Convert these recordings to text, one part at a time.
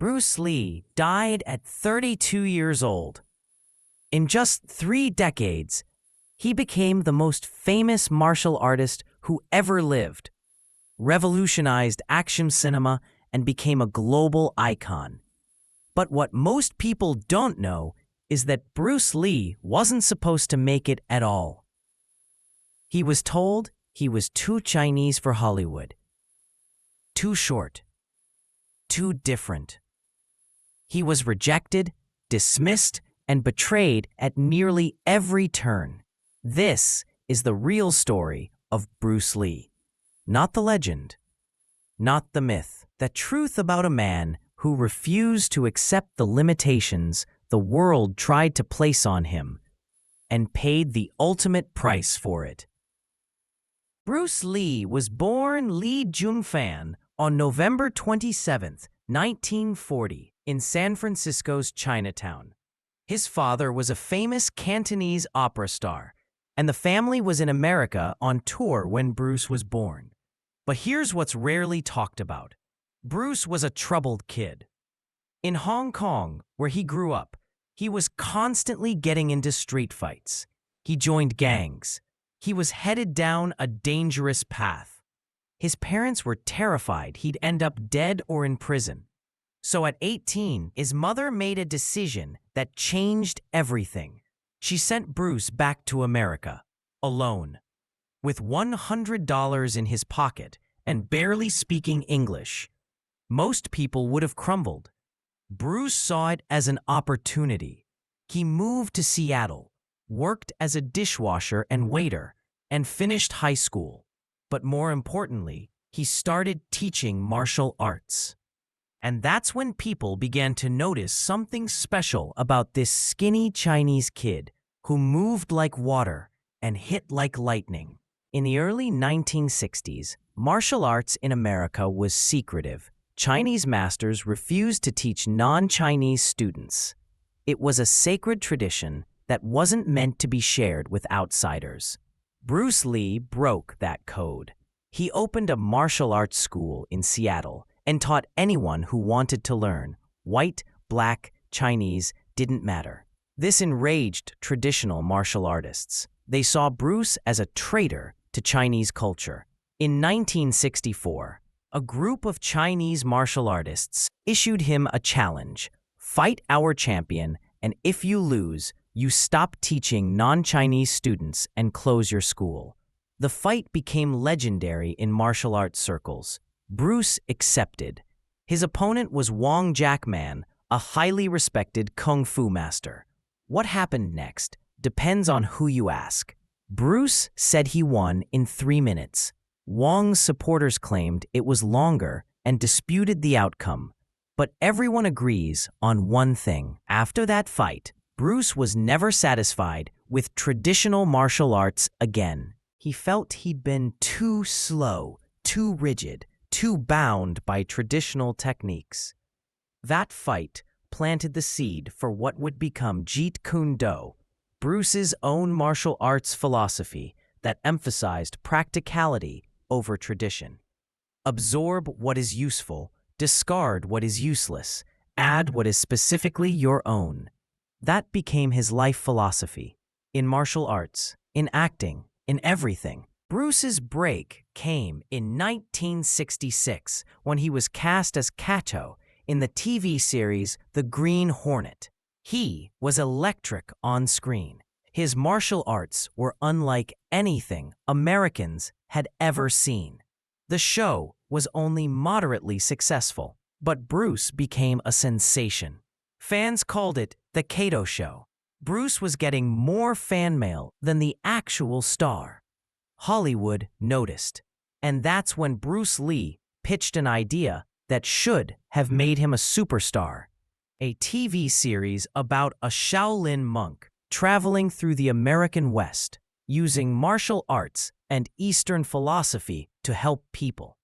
Bruce Lee died at 32 years old. In just 3 decades, he became the most famous martial artist who ever lived, revolutionized action cinema, and became a global icon. But what most people don't know is that Bruce Lee wasn't supposed to make it at all. He was told he was too Chinese for Hollywood, too short, too different. He was rejected, dismissed, and betrayed at nearly every turn. This is the real story of Bruce Lee. Not the legend, not the myth. The truth about a man who refused to accept the limitations the world tried to place on him and paid the ultimate price for it. Bruce Lee was born Lee Jung-fan on November 27, 1940, in San Francisco's Chinatown. His father was a famous Cantonese opera star, and the family was in America on tour when Bruce was born. But here's what's rarely talked about. Bruce was a troubled kid. In Hong Kong, where he grew up, he was constantly getting into street fights. He joined gangs. He was headed down a dangerous path. His parents were terrified he'd end up dead or in prison. So at 18, his mother made a decision that changed everything. She sent Bruce back to America, alone. With $100 in his pocket and barely speaking English, most people would have crumbled. Bruce saw it as an opportunity. He moved to Seattle, worked as a dishwasher and waiter, and finished high school. But more importantly, he started teaching martial arts. And that's when people began to notice something special about this skinny Chinese kid who moved like water and hit like lightning. In the early 1960s, martial arts in America was secretive. Chinese masters refused to teach non-Chinese students. It was a sacred tradition that wasn't meant to be shared with outsiders. Bruce Lee broke that code. He opened a martial arts school in Seattle and taught anyone who wanted to learn. White, black, Chinese, didn't matter. This enraged traditional martial artists. They saw Bruce as a traitor to Chinese culture. In 1964, a group of Chinese martial artists issued him a challenge: fight our champion, and if you lose, you stop teaching non-Chinese students and close your school. The fight became legendary in martial arts circles. Bruce accepted. His opponent was Wong Jackman, a highly respected kung fu master. What happened next depends on who you ask. Bruce said he won in 3 minutes. Wong's supporters claimed it was longer and disputed the outcome. But everyone agrees on one thing. After that fight, Bruce was never satisfied with traditional martial arts again. He felt he'd been too slow, too rigid, too bound by traditional techniques. That fight planted the seed for what would become Jeet Kune Do, Bruce's own martial arts philosophy that emphasized practicality over tradition. Absorb what is useful, discard what is useless, add what is specifically your own. That became his life philosophy. In martial arts, in acting, in everything. Bruce's break came in 1966 when he was cast as Kato in the TV series The Green Hornet. He was electric on screen. His martial arts were unlike anything Americans had ever seen. The show was only moderately successful, but Bruce became a sensation. Fans called it the Kato Show. Bruce was getting more fan mail than the actual star. Hollywood noticed, and that's when Bruce Lee pitched an idea that should have made him a superstar: a TV series about a Shaolin monk traveling through the American West, using martial arts and Eastern philosophy to help people.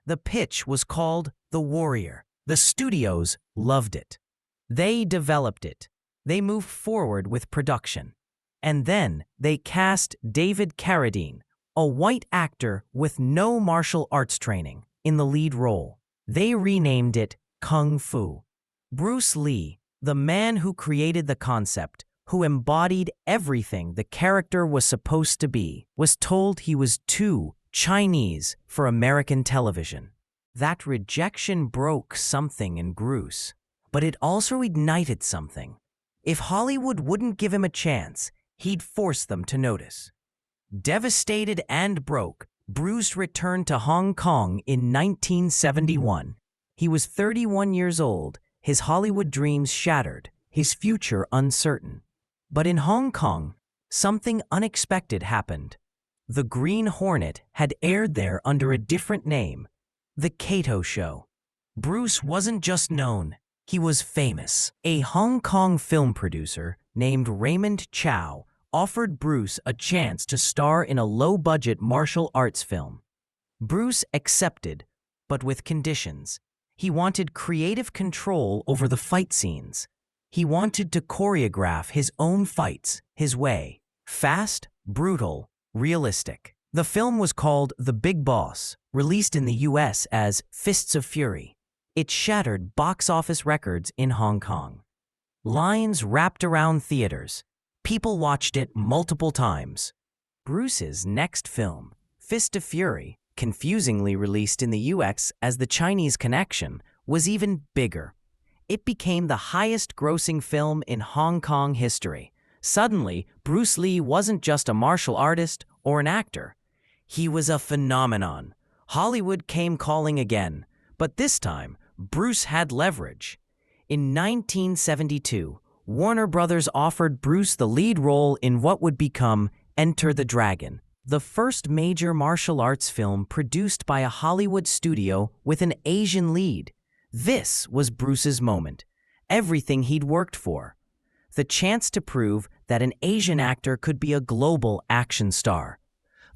The pitch was called The Warrior. The studios loved it. They developed it. They moved forward with production. And then they cast David Carradine, a white actor with no martial arts training, in the lead role. They renamed it Kung Fu. Bruce Lee, the man who created the concept, who embodied everything the character was supposed to be, was told he was too Chinese for American television. That rejection broke something in Bruce, but it also ignited something. If Hollywood wouldn't give him a chance, he'd force them to notice. Devastated and broke, Bruce returned to Hong Kong in 1971. He was 31 years old, his Hollywood dreams shattered, his future uncertain. But in Hong Kong, something unexpected happened. The Green Hornet had aired there under a different name, The Kato Show. Bruce wasn't just known, he was famous. A Hong Kong film producer named Raymond Chow offered Bruce a chance to star in a low-budget martial arts film. Bruce accepted, but with conditions. He wanted creative control over the fight scenes. He wanted to choreograph his own fights, his way. Fast, brutal, realistic. The film was called The Big Boss, released in the US as Fists of Fury. It shattered box office records in Hong Kong. Lines wrapped around theaters. People watched it multiple times. Bruce's next film, Fist of Fury, confusingly released in the US as The Chinese Connection, was even bigger. It became the highest-grossing film in Hong Kong history. Suddenly, Bruce Lee wasn't just a martial artist or an actor. He was a phenomenon. Hollywood came calling again, but this time, Bruce had leverage. In 1972, Warner Brothers offered Bruce the lead role in what would become Enter the Dragon, the first major martial arts film produced by a Hollywood studio with an Asian lead. This was Bruce's moment, everything he'd worked for. The chance to prove that an Asian actor could be a global action star.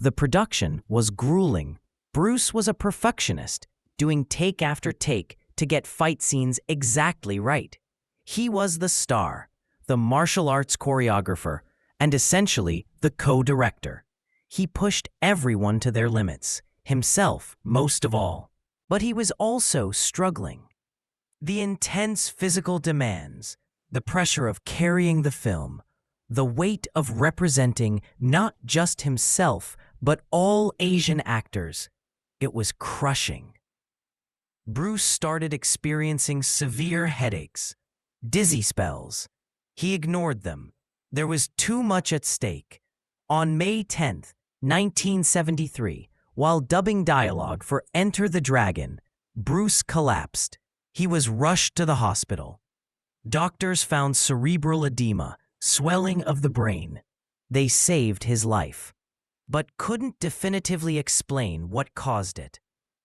The production was grueling. Bruce was a perfectionist, doing take after take to get fight scenes exactly right. He was the star, the martial arts choreographer, and essentially the co-director. He pushed everyone to their limits, himself most of all. But he was also struggling. The intense physical demands, the pressure of carrying the film, the weight of representing not just himself, but all Asian actors. It was crushing. Bruce started experiencing severe headaches, dizzy spells. He ignored them. There was too much at stake. On May 10, 1973, while dubbing dialogue for Enter the Dragon, Bruce collapsed. He was rushed to the hospital. Doctors found cerebral edema, swelling of the brain. They saved his life, but couldn't definitively explain what caused it.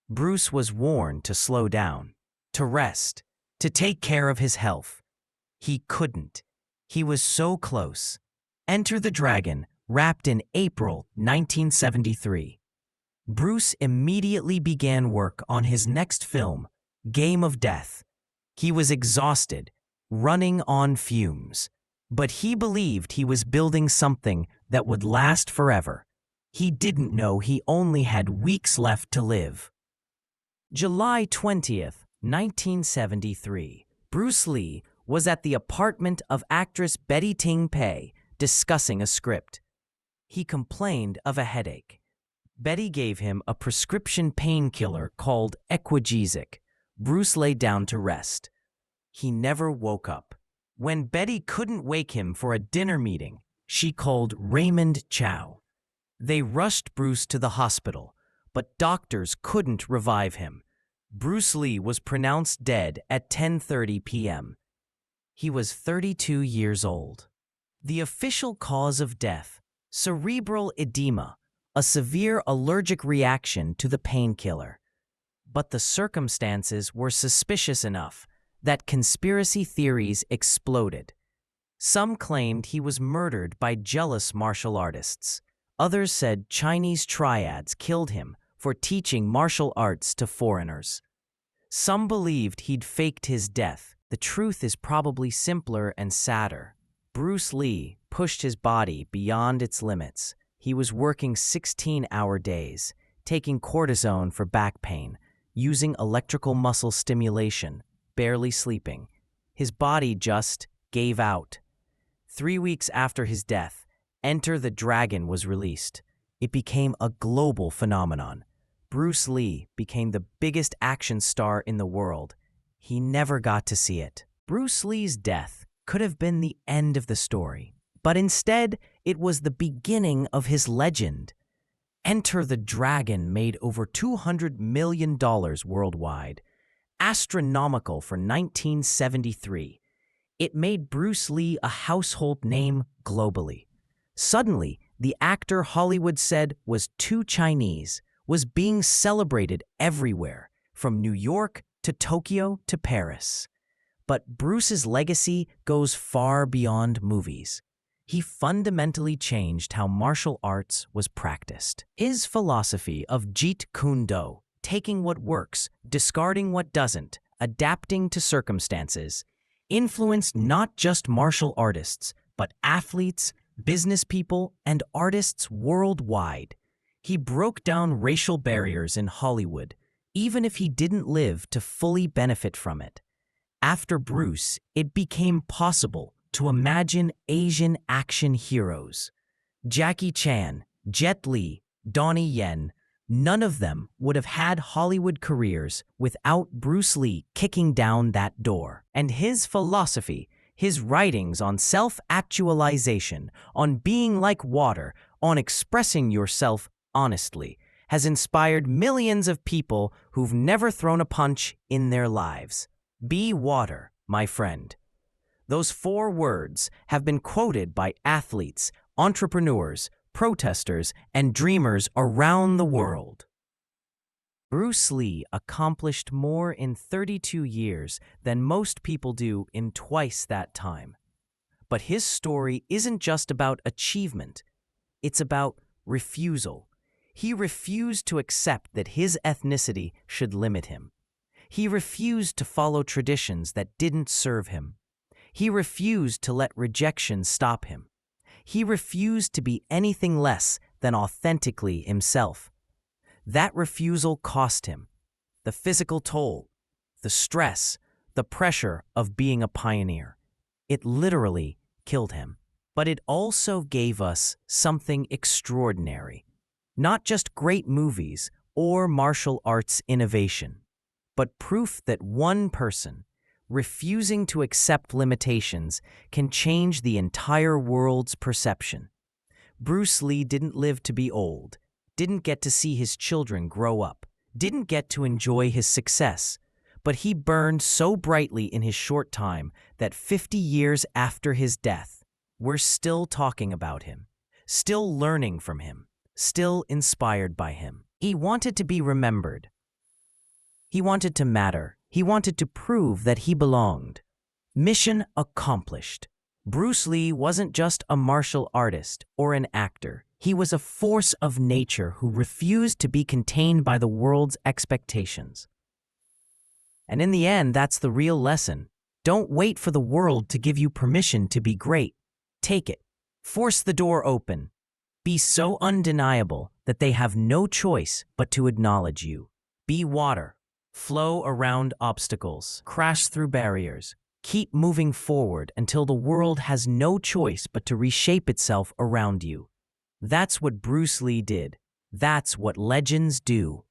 Bruce was warned to slow down, to rest, to take care of his health. He couldn't. He was so close. Enter the Dragon wrapped in April 1973. Bruce immediately began work on his next film, Game of Death. He was exhausted, running on fumes, but he believed he was building something that would last forever. He didn't know he only had weeks left to live. July 20th, 1973. Bruce Lee was at the apartment of actress Betty Ting Pei discussing a script. He complained of a headache. Betty gave him a prescription painkiller called Equagesic. Bruce lay down to rest. He never woke up. When Betty couldn't wake him for a dinner meeting, she called Raymond Chow. They rushed Bruce to the hospital, but doctors couldn't revive him. Bruce Lee was pronounced dead at 10:30 p.m. He was 32 years old. The official cause of death, cerebral edema, a severe allergic reaction to the painkiller. But the circumstances were suspicious enough that conspiracy theories exploded. Some claimed he was murdered by jealous martial artists. Others said Chinese triads killed him for teaching martial arts to foreigners. Some believed he'd faked his death. The truth is probably simpler and sadder. Bruce Lee pushed his body beyond its limits. He was working 16-hour days, taking cortisone for back pain, using electrical muscle stimulation, barely sleeping. His body just gave out. 3 weeks after his death, Enter the Dragon was released. It became a global phenomenon. Bruce Lee became the biggest action star in the world. He never got to see it. Bruce Lee's death could have been the end of the story, but instead, it was the beginning of his legend. Enter the Dragon made over $200 million worldwide, astronomical for 1973. It made Bruce Lee a household name globally. Suddenly, the actor Hollywood said was too Chinese was being celebrated everywhere, from New York to Tokyo to Paris. But Bruce's legacy goes far beyond movies. He fundamentally changed how martial arts was practiced. His philosophy of Jeet Kune Do, taking what works, discarding what doesn't, adapting to circumstances, influenced not just martial artists, but athletes, business people, and artists worldwide. He broke down racial barriers in Hollywood, even if he didn't live to fully benefit from it. After Bruce, it became possible to imagine Asian action heroes. Jackie Chan, Jet Li, Donnie Yen, none of them would have had Hollywood careers without Bruce Lee kicking down that door. And his philosophy, his writings on self-actualization, on being like water, on expressing yourself honestly, has inspired millions of people who've never thrown a punch in their lives. Be water, my friend. Those 4 words have been quoted by athletes, entrepreneurs, protesters, and dreamers around the world. Bruce Lee accomplished more in 32 years than most people do in twice that time. But his story isn't just about achievement. It's about refusal. He refused to accept that his ethnicity should limit him. He refused to follow traditions that didn't serve him. He refused to let rejection stop him. He refused to be anything less than authentically himself. That refusal cost him the physical toll, the stress, the pressure of being a pioneer. It literally killed him. But it also gave us something extraordinary. Not just great movies or martial arts innovation, but proof that one person, refusing to accept limitations, can change the entire world's perception. Bruce Lee didn't live to be old, didn't get to see his children grow up, didn't get to enjoy his success, but he burned so brightly in his short time that 50 years after his death, we're still talking about him, still learning from him, still inspired by him. He wanted to be remembered. He wanted to matter. He wanted to prove that he belonged. Mission accomplished. Bruce Lee wasn't just a martial artist or an actor. He was a force of nature who refused to be contained by the world's expectations. And in the end, that's the real lesson. Don't wait for the world to give you permission to be great. Take it. Force the door open. Be so undeniable that they have no choice but to acknowledge you. Be water. Flow around obstacles. Crash through barriers. Keep moving forward until the world has no choice but to reshape itself around you. That's what Bruce Lee did. That's what legends do.